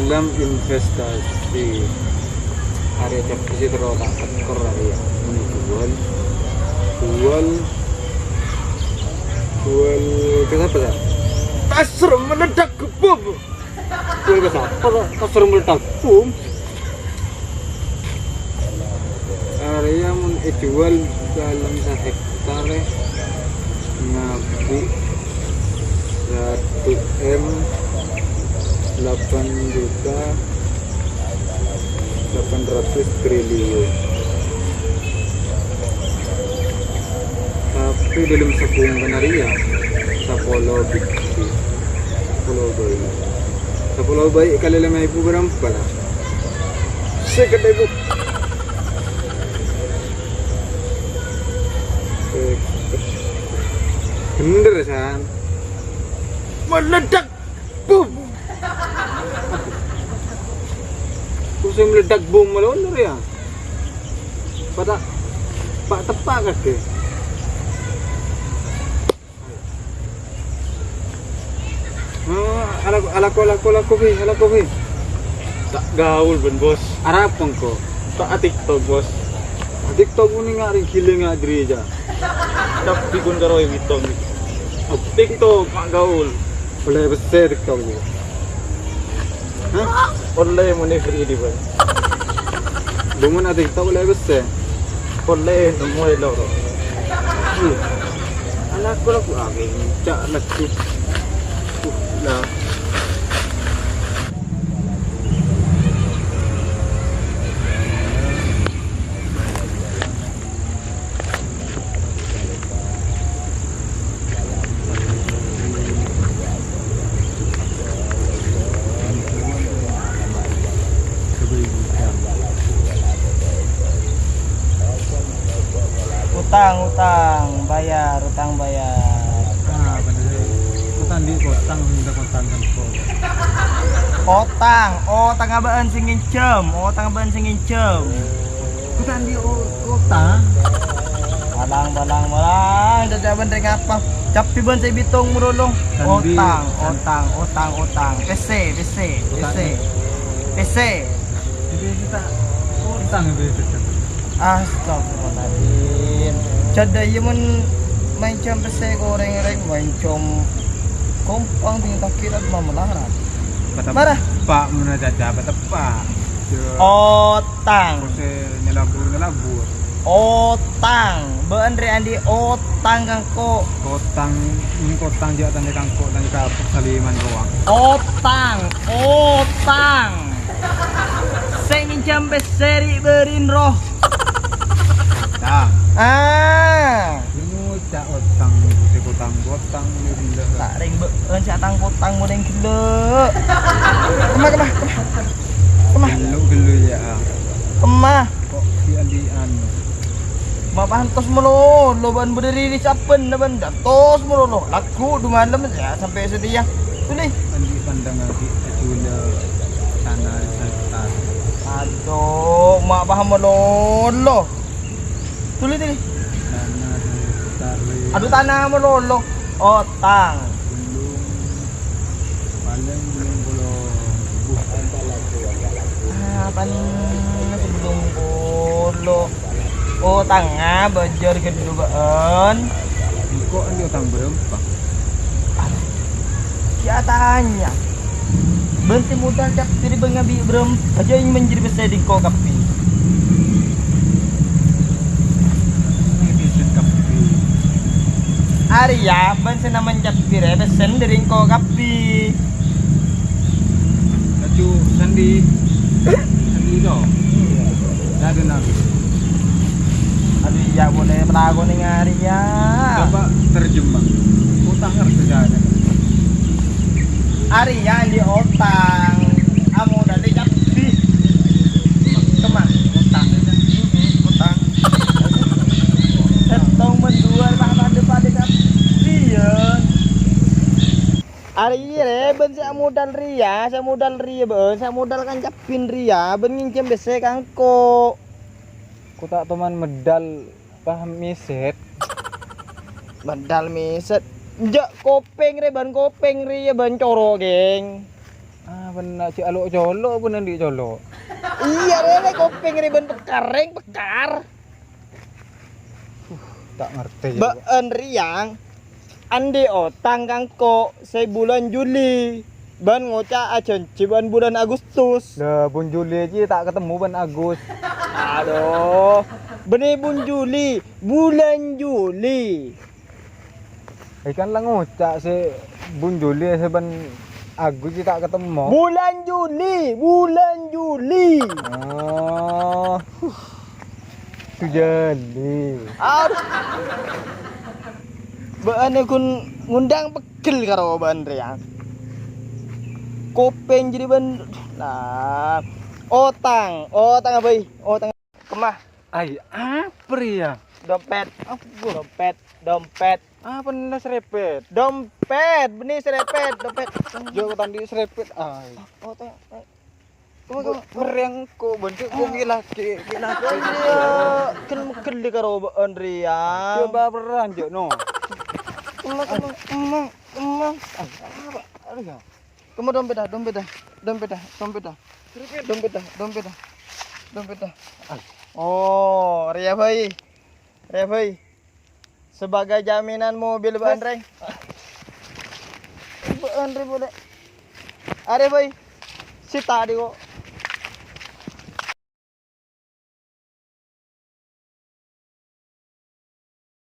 dalam investasi area defisit roda tekor area jual kenapa ya kasar meledak bom jual ke apa kasar meledak bom area jual dalam 1 hektar ngabi 1 M 8 juta 800 triliun tapi dalam sepung penaria Sapolo bayi kali 5.000 berapa lah segede bu bener san meledak bom kusum meledak bom melonor ya pada pak tepak kade ala kopi tak gaul ben bos arapang ko tak TikTok bos TikTok ini ngari gile ngadri aja tapi kun karo mitong TikTok mak gaul boleh besar TikTok ni hah boleh mone free di ban bungun ada TikTok boleh besar boleh nemu lo anak ko lagu ageng cak lagu lah utang bayar utang di kotang minta kontan tempo otang abaan sing ngincem kutan di kota balang jajaban ring apa capi ban saya bitong murulong otang PC jadi kita utang itu astagfirullahaladzim cada yemen main jam PC goreng main com kompang tinggal kira melarat marah pak mana jaja tepak otang nyelabur otang beandre andi otang kangko kotang dia tanda kangko dan kapuk saliman ruang otang saya nginjam beseri berin roh ini cak otang kotang ini tak ring beun catang kotang modeng gila kemah gelu ya kemah kok diandian bapak tos melo ban berdiri di capen ban tos melo laku di malam ya sampai sedia tuh nih andi pandang lagi jula sana sekitar aduh mak paham melo tulis ini aduh tanah melolo otang paling sebelum bolo otang banjir keduluan kok ini otang berapa ya tanya benci modal cap diri bengabi berem aja yang menjadi besar di kau kapi Arya, ban sana manjat pire besen dari ko kapi. Laju sandi do. Lagi nabi. Aduh ya boleh melago ning Arya. Coba terjemah. Utang harus kerjanya. Arya di otang. Amo dari kapi. Kemah utang. Setong menjual pada kapi. Ari re ben saya modal ria ben saya modal kan capin ria ben ngincem bese kangko ku tak teman medal paham miset jak kopeng re ban ria ban coro geng benar si alok colok pun nanti colok. Iya rele kopeng riben pekar. Tak ngerti. Baan riang ande otang kangko saya bulan Juli. Ban ngoca acan ciban bulan Agustus. Dah bun Juli aja tak ketemu ban Agus. Aduh. Benih bulan Juli. Ikan lah ngocak si bun Juli ban Agus aja tak ketemu. Bulan Juli. Oh. Tu Juli. Aduh. Baan kun ngundang pegel karo baan riang. Kopeng jadi ban nah otang apa otang kemah Ay, apa ya? dompet Apa nih serepet? benih serepet dompet Jo tadi serepet. Ay. otang Meriang ko bentuk ko laki. kan mekeli karo baan riang Coba beran jo no. emang Aduh ya. kamu dompet dah oh Ria Bhai sebagai jaminan mobil Bang Andre boleh Are Bhai si tadi kok